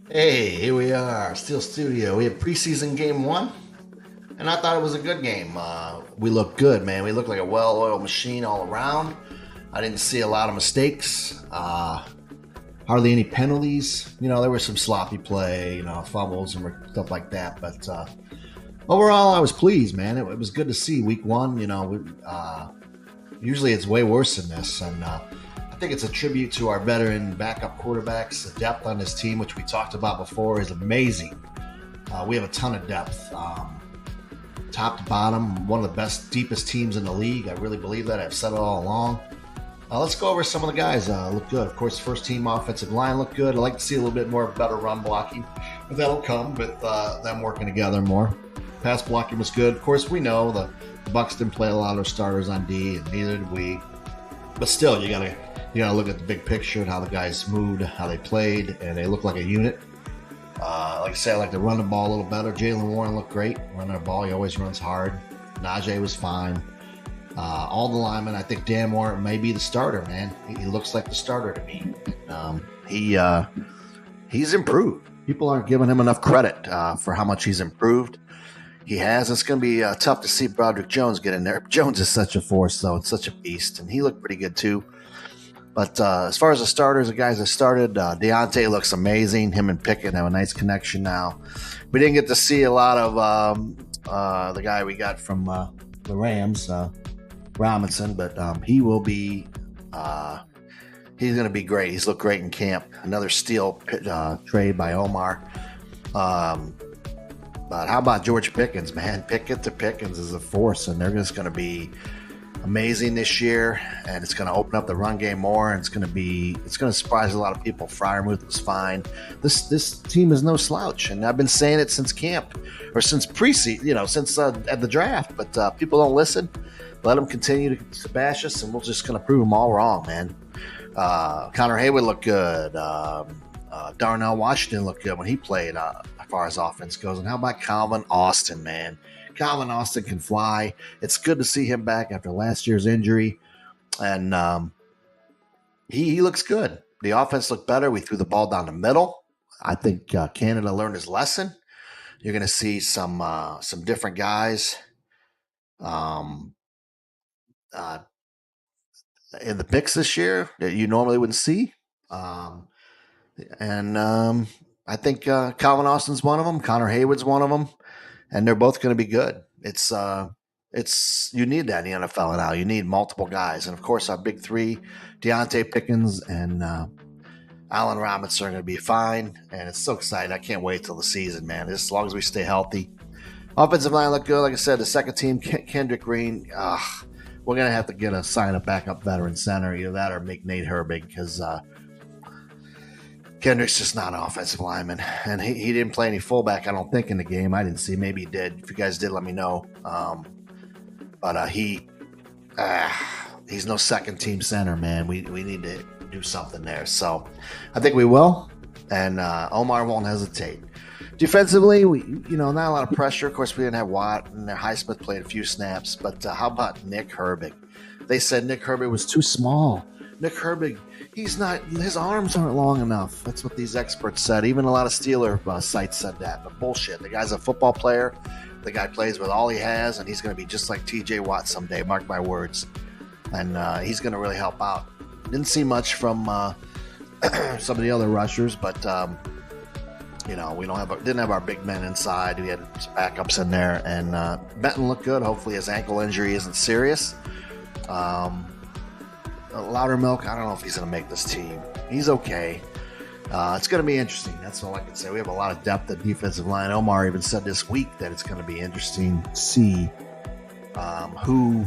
Hey, here we are, Steel Studio. We had preseason game one, and I thought it was a good game. We looked good, man. We looked like a well-oiled machine all around. I didn't see a lot of mistakes, hardly any penalties. There was some sloppy play, fumbles and stuff like that. But overall, I was pleased, man. It was good to see week one. Usually it's way worse than this, and I think it's a tribute to our veteran backup quarterbacks. The depth on this team, which we talked about before, is amazing. We have a ton of depth, top to bottom. One of the best, deepest teams in the league. I really believe that. I've said it all along. Let's go over some of the guys. Look good. Of course, first team offensive line looked good. I'd like to see a little bit more better run blocking, but that'll come with them working together more. Pass blocking was good. Of course, we know the Bucs didn't play a lot of their starters on D, and neither did we. But still, you gotta look at the big picture and how the guys moved, how they played, and they look like a unit. Like I said, I like to run the ball a little better. Jalen Warren looked great running the ball. He always runs hard. Najee was fine. All the linemen, I think Dan Moore may be the starter, man. He looks like the starter to me. He's improved. People aren't giving him enough credit for how much he's improved. He has. It's going to be tough to see Broderick Jones get in there. Jones is such a force, though. It's such a beast, and he looked pretty good, too. But as far as the starters, the guys that started, Deontay looks amazing. Him and Pickett have a nice connection now. We didn't get to see a lot of the guy we got from the Rams, Robinson, but he will be. He's going to be great. He's looked great in camp. Another steal trade by Omar. But how about George Pickens, man? Pickett to Pickens is a force, and they're just going to be amazing this year, and it's going to open up the run game more, and it's going to surprise a lot of people. Fryermuth was fine. This team is no slouch, and I've been saying it since camp or since preseason, since at the draft. But people don't listen. Let them continue to bash us, and we're just going to prove them all wrong, man. Connor Haywood looked good. Darnell Washington looked good when he played as far as offense goes. And how about Calvin Austin, man? Calvin Austin can fly. It's good to see him back after last year's injury. And he looks good. The offense looked better. We threw the ball down the middle. I think Canada learned his lesson. You're going to see some different guys in the picks this year that you normally wouldn't see. I think Calvin Austin's one of them. Connor Haywood's one of them, and they're both going to be good. It's you need that in the NFL now. You need multiple guys, and of course our big three, Deontay Pickens and Allen Robinson, are going to be fine. And it's so exciting. I can't wait till the season, man. As long as we stay healthy. Offensive line looked good. Like I said, the second team, Kendrick Green. We're going to have to get a sign a backup veteran center, either that or make Nate Herbig, because Kendrick's just not an offensive lineman, and he didn't play any fullback, I don't think, in the game. I didn't see. Maybe he did. If you guys did, let me know. But he's no second team center, man. We need to do something there. So I think we will, and Omar won't hesitate. Defensively, not a lot of pressure. Of course, we didn't have Watt, and Highsmith played a few snaps. But how about Nick Herbig? They said Nick Herbig was too small. Nick Herbig, his arms aren't long enough. That's what these experts said. Even a lot of Steeler sites said that. But bullshit. The guy's a football player. The guy plays with all he has, and he's going to be just like TJ Watt someday, mark my words. And he's going to really help out. Didn't see much from some of the other rushers, but we didn't have our big men inside. We had some backups in there, and Benton looked good. Hopefully his ankle injury isn't serious. Loudermilk, I don't know if he's going to make this team. He's okay. It's going to be interesting. That's all I can say. We have a lot of depth at defensive line. Omar even said this week that it's going to be interesting to see who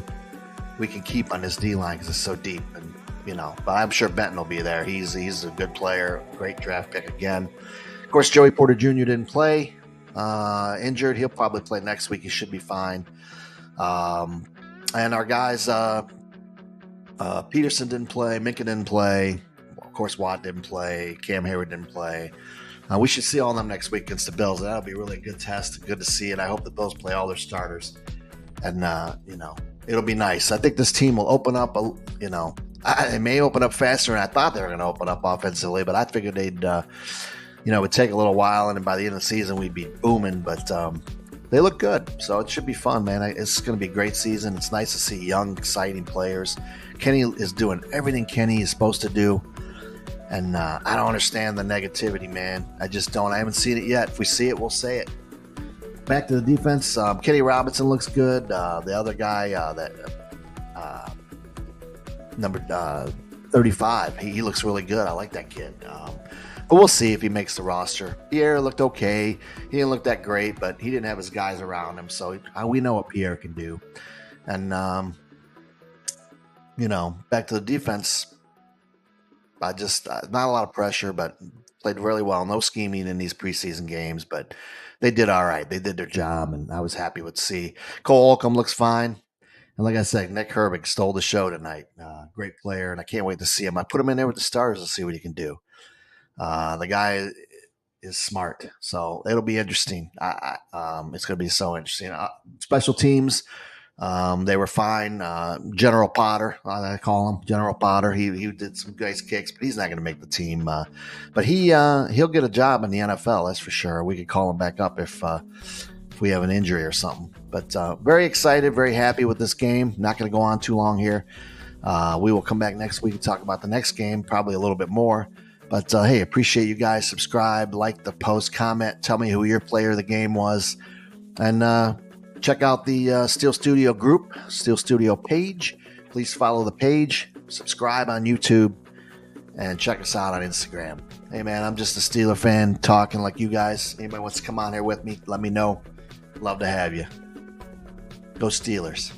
we can keep on this D-line because it's so deep. And but I'm sure Benton will be there. He's a good player, great draft pick again. Of course, Joey Porter Jr. didn't play, injured. He'll probably play next week. He should be fine. And our guys, Peterson didn't play. Minka didn't play. Of course, Watt didn't play. Cam Hayward didn't play. We should see all of them next week against the Bills. That'll be really a good test. Good to see it. I hope the Bills play all their starters. And, it'll be nice. I think this team will open up, it may open up faster than I thought they were going to open up offensively, but I figured they'd it would take a little while, and then by the end of the season, we'd be booming. But they look good, so it should be fun, man. It's going to be a great season. It's nice to see young, exciting players. Kenny is doing everything Kenny is supposed to do, and I don't understand the negativity, man. I just don't. I haven't seen it yet. If we see it, we'll say it. Back to the defense. Kenny Robinson looks good. The other guy, number 35, he looks really good. I like that kid. But we'll see if he makes the roster. Pierre looked okay. He didn't look that great, but he didn't have his guys around him, so we know what Pierre can do. And, back to the defense. I just not a lot of pressure, but played really well. No scheming in these preseason games, but they did all right. They did their job, and I was happy with C. Cole Holcomb looks fine. And like I said, Nick Herbig stole the show tonight. Great player, and I can't wait to see him. I put him in there with the stars to see what he can do. The guy is smart, so it'll be interesting. It's going to be so interesting. Special teams, they were fine. General Potter, I call him General Potter. He did some nice kicks, but he's not going to make the team. But he'll get a job in the NFL, that's for sure. We could call him back up if we have an injury or something. But very excited, very happy with this game. Not going to go on too long here. We will come back next week and talk about the next game, probably a little bit more. But, hey, appreciate you guys. Subscribe, like the post, comment. Tell me who your player of the game was. And check out the Steel Studio group, Steel Studio page. Please follow the page. Subscribe on YouTube. And check us out on Instagram. Hey, man, I'm just a Steeler fan talking like you guys. Anybody wants to come on here with me, let me know. Love to have you. Go Steelers.